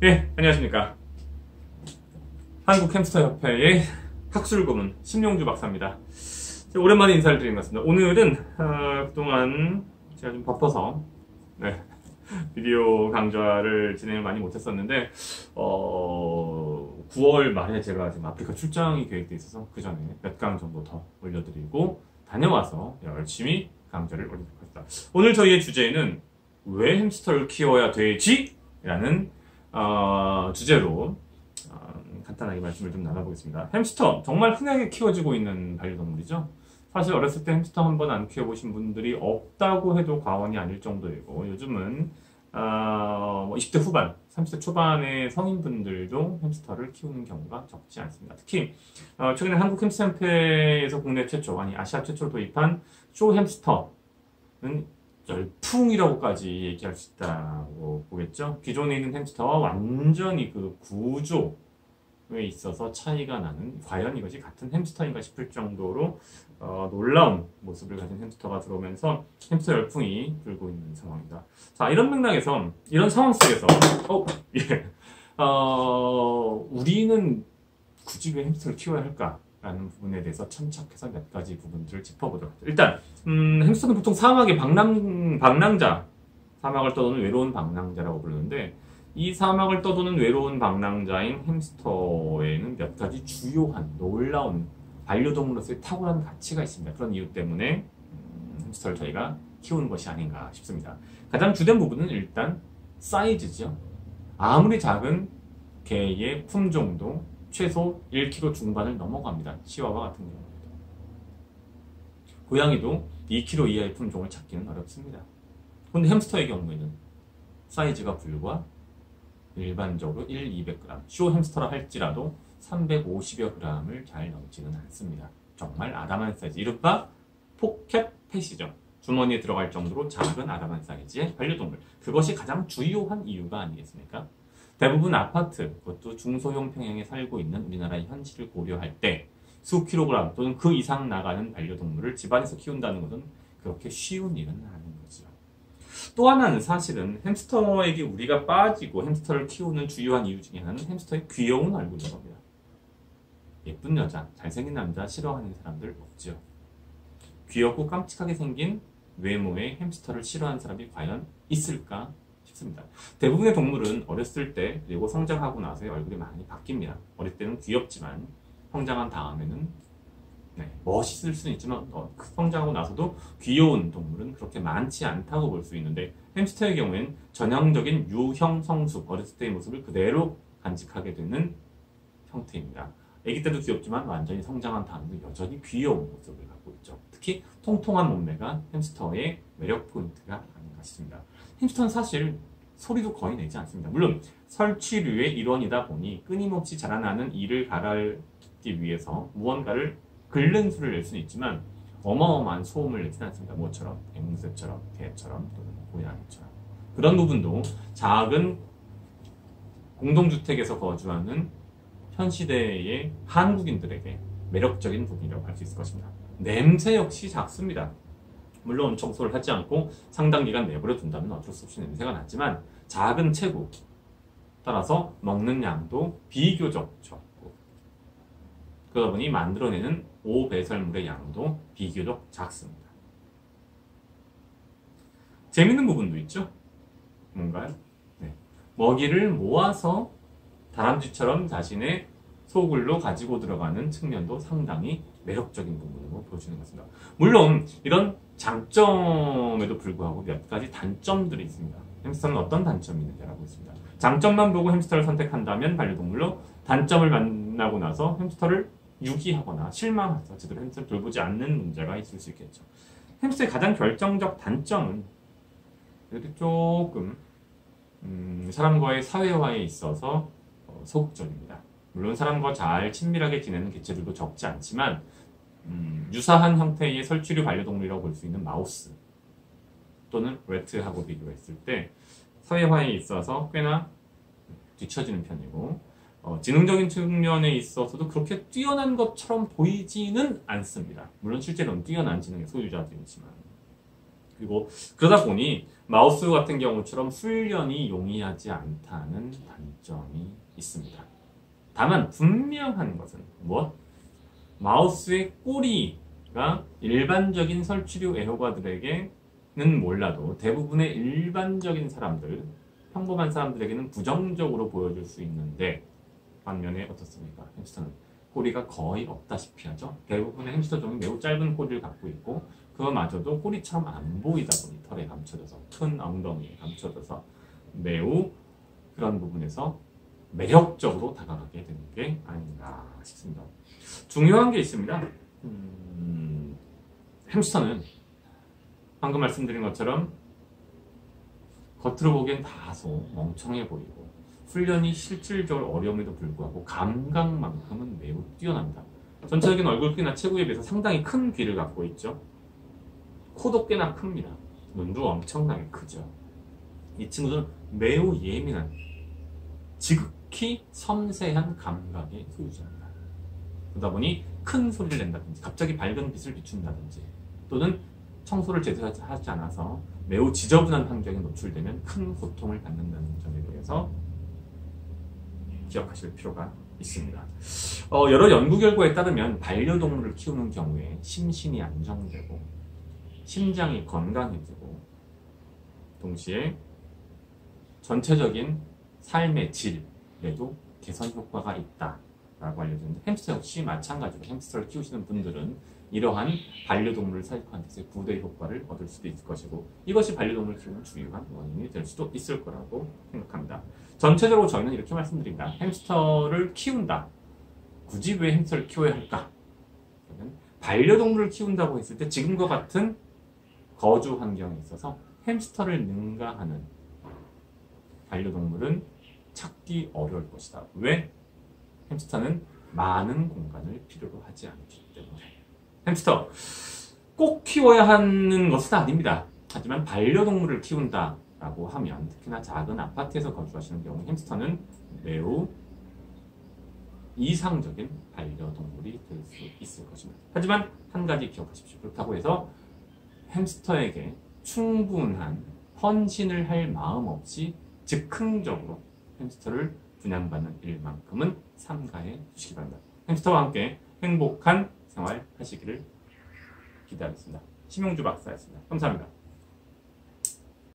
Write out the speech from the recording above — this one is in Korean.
예, 안녕하십니까. 한국햄스터협회의 학술고문 심용주 박사입니다. 오랜만에 인사를 드리는 것 같습니다. 오늘은 그동안 제가 좀 바빠서 비디오 강좌를 진행을 많이 못했었는데 9월 말에 제가 지금 아프리카 출장이 계획되어 있어서 그 전에 몇 강 정도 더 올려드리고 다녀와서 열심히 강좌를 올리도록 하겠습니다. 오늘 저희의 주제는 왜 햄스터를 키워야 되지? 라는 주제로 간단하게 말씀을 좀 나눠보겠습니다. 햄스터 정말 흔하게 키워지고 있는 반려동물이죠. 사실 어렸을 때 햄스터 한 번 안 키워보신 분들이 없다고 해도 과언이 아닐 정도이고, 요즘은 20대 후반, 30대 초반의 성인분들도 햄스터를 키우는 경우가 적지 않습니다. 특히 최근에 한국 햄스터협회에서 국내 최초, 아니 아시아 최초로 도입한 쇼 햄스터는 열풍이라고까지 얘기할 수 있다고 보겠죠. 기존에 있는 햄스터와 완전히 그 구조에 있어서 차이가 나는, 과연 이것이 같은 햄스터인가 싶을 정도로 놀라운 모습을 가진 햄스터가 들어오면서 햄스터 열풍이 불고 있는 상황입니다. 자, 이런 맥락에서, 이런 상황 속에서 우리는 굳이 왜 햄스터를 키워야 할까? 라는 부분에 대해서 참착해서 몇 가지 부분들을 짚어보도록 하죠. 일단 햄스터는 보통 사막의 방랑자, 사막을 떠도는 외로운 방랑자라고 부르는데, 이 사막을 떠도는 외로운 방랑자인 햄스터에는 몇 가지 주요한 놀라운 반려동물로서의 탁월한 가치가 있습니다. 그런 이유 때문에 햄스터를 저희가 키우는 것이 아닌가 싶습니다. 가장 주된 부분은 일단 사이즈죠. 아무리 작은 개의 품종도 최소 1kg 중반을 넘어갑니다. 치와와 같은 경우에도. 고양이도 2kg 이하의 품종을 찾기는 어렵습니다. 그런데 햄스터의 경우에는 사이즈가 불과 일반적으로 1-200g, 쇼 햄스터라 할지라도 350여 g을 잘 넘지는 않습니다. 정말 아담한 사이즈, 이른바 포켓 펫이죠. 주머니에 들어갈 정도로 작은 아담한 사이즈의 반려동물. 그것이 가장 주요한 이유가 아니겠습니까? 대부분 아파트, 그것도 중소형 평형에 살고 있는 우리나라의 현실을 고려할 때 수 킬로그램 또는 그 이상 나가는 반려동물을 집안에서 키운다는 것은 그렇게 쉬운 일은 아닌 거죠. 또 하나는 사실은 햄스터에게 우리가 빠지고 햄스터를 키우는 주요한 이유 중에 하나는 햄스터의 귀여운 얼굴인 겁니다. 예쁜 여자, 잘생긴 남자 싫어하는 사람들 없죠. 귀엽고 깜찍하게 생긴 외모의 햄스터를 싫어하는 사람이 과연 있을까 싶습니다. 대부분의 동물은 어렸을 때 그리고 성장하고 나서의 얼굴이 많이 바뀝니다. 어릴 때는 귀엽지만 성장한 다음에는 멋있을 수는 있지만 성장하고 나서도 귀여운 동물은 그렇게 많지 않다고 볼 수 있는데, 햄스터의 경우엔 전형적인 유형 성숙, 어렸을 때의 모습을 그대로 간직하게 되는 형태입니다. 아기 때도 귀엽지만 완전히 성장한 다음에도 여전히 귀여운 모습을 갖고 있죠. 특히 통통한 몸매가 햄스터의 매력 포인트가 아닌가 싶습니다. 햄스터는 사실 소리도 거의 내지 않습니다. 물론 설치류의 일원이다 보니 끊임없이 자라나는 이를 가라앉기 위해서 무언가를 긁는 소리를 낼 수는 있지만 어마어마한 소음을 내지는 않습니다. 모처럼, 앵무새처럼, 개처럼 또는 고양이처럼. 그런 부분도 작은 공동주택에서 거주하는 현 시대의 한국인들에게 매력적인 부분이라고 할 수 있을 것입니다. 냄새 역시 작습니다. 물론 청소를 하지 않고 상당 기간 내버려 둔다면 어쩔 수 없이 냄새가 나지만 작은 체구, 따라서 먹는 양도 비교적 적고, 그러다 보니 만들어내는 오배설물의 양도 비교적 작습니다. 재밌는 부분도 있죠? 뭔가요? 먹이를 모아서 다람쥐처럼 자신의 소굴로 가지고 들어가는 측면도 상당히 매력적인 부분으로 보여주는 것 같습니다. 물론 이런 장점에도 불구하고 몇 가지 단점들이 있습니다. 햄스터는 어떤 단점이 있는지 알아보겠습니다. 장점만 보고 햄스터를 선택한다면 반려동물로, 단점을 만나고 나서 햄스터를 유기하거나 실망해서 제대로 햄스터를 돌보지 않는 문제가 있을 수 있겠죠. 햄스터의 가장 결정적 단점은 이렇게 조금 사람과의 사회화에 있어서 소극적입니다. 물론 사람과 잘 친밀하게 지내는 개체들도 적지 않지만 유사한 형태의 설치류 반려동물이라고 볼 수 있는 마우스 또는 래트하고 비교했을 때 사회화에 있어서 꽤나 뒤처지는 편이고, 지능적인 측면에 있어서도 그렇게 뛰어난 것처럼 보이지는 않습니다. 물론 실제로는 뛰어난 지능의 소유자들이지만, 그리고 그러다 보니 마우스 같은 경우처럼 훈련이 용이하지 않다는 단점이 있습니다. 다만 분명한 것은 무엇? 마우스의 꼬리가 일반적인 설치류 애호가들에게는 몰라도 대부분의 일반적인 사람들, 평범한 사람들에게는 부정적으로 보여줄 수 있는데 반면에 어떻습니까? 햄스터는 꼬리가 거의 없다시피 하죠. 대부분의 햄스터 종이 매우 짧은 꼬리를 갖고 있고 그거마저도 꼬리처럼 안 보이다 보니 털에 감춰져서 큰 엉덩이에 감춰져서 매우 그런 부분에서 매력적으로 다가가게 되는 게 아닌가 싶습니다. 중요한 게 있습니다. 햄스터는 방금 말씀드린 것처럼 겉으로 보기엔 다소 멍청해 보이고 훈련이 실질적으로 어려움에도 불구하고 감각만큼은 매우 뛰어납니다. 전체적인 얼굴 크기나 체구에 비해서 상당히 큰 귀를 갖고 있죠. 코도 꽤나 큽니다. 눈도 엄청나게 크죠. 이 친구들은 매우 예민한, 지극히 섬세한 감각의 소유자입니다. 그러다 보니 큰 소리를 낸다든지 갑자기 밝은 빛을 비춘다든지 또는 청소를 제대로 하지 않아서 매우 지저분한 환경에 노출되면 큰 고통을 받는다는 점에 대해서 기억하실 필요가 있습니다. 여러 연구 결과에 따르면 반려동물을 키우는 경우에 심신이 안정되고 심장이 건강해지고 동시에 전체적인 삶의 질에도 개선 효과가 있다라고 알려졌는데 햄스터 역시 마찬가지로 햄스터를 키우시는 분들은 이러한 반려동물을 사육하는 데서 부대 효과를 얻을 수도 있을 것이고 이것이 반려동물을 키우는 주요한 원인이 될 수도 있을 거라고 생각합니다. 전체적으로 저희는 이렇게 말씀드립니다. 햄스터를 키운다. 굳이 왜 햄스터를 키워야 할까? 반려동물을 키운다고 했을 때 지금과 같은 거주 환경에 있어서 햄스터를 능가하는 반려동물은 찾기 어려울 것이다. 왜? 햄스터는 많은 공간을 필요로 하지 않기 때문에. 햄스터 꼭 키워야 하는 것은 아닙니다. 하지만 반려동물을 키운다라고 하면 특히나 작은 아파트에서 거주하시는 경우 햄스터는 매우 이상적인 반려동물이 될 수 있을 것입니다. 하지만 한 가지 기억하십시오. 그렇다고 해서 햄스터에게 충분한 헌신을 할 마음 없이 즉흥적으로 햄스터를 분양받는 일만큼은 삼가해 주시기 바랍니다. 햄스터와 함께 행복한 생활 하시기를 기대하겠습니다. 심용주 박사였습니다. 감사합니다.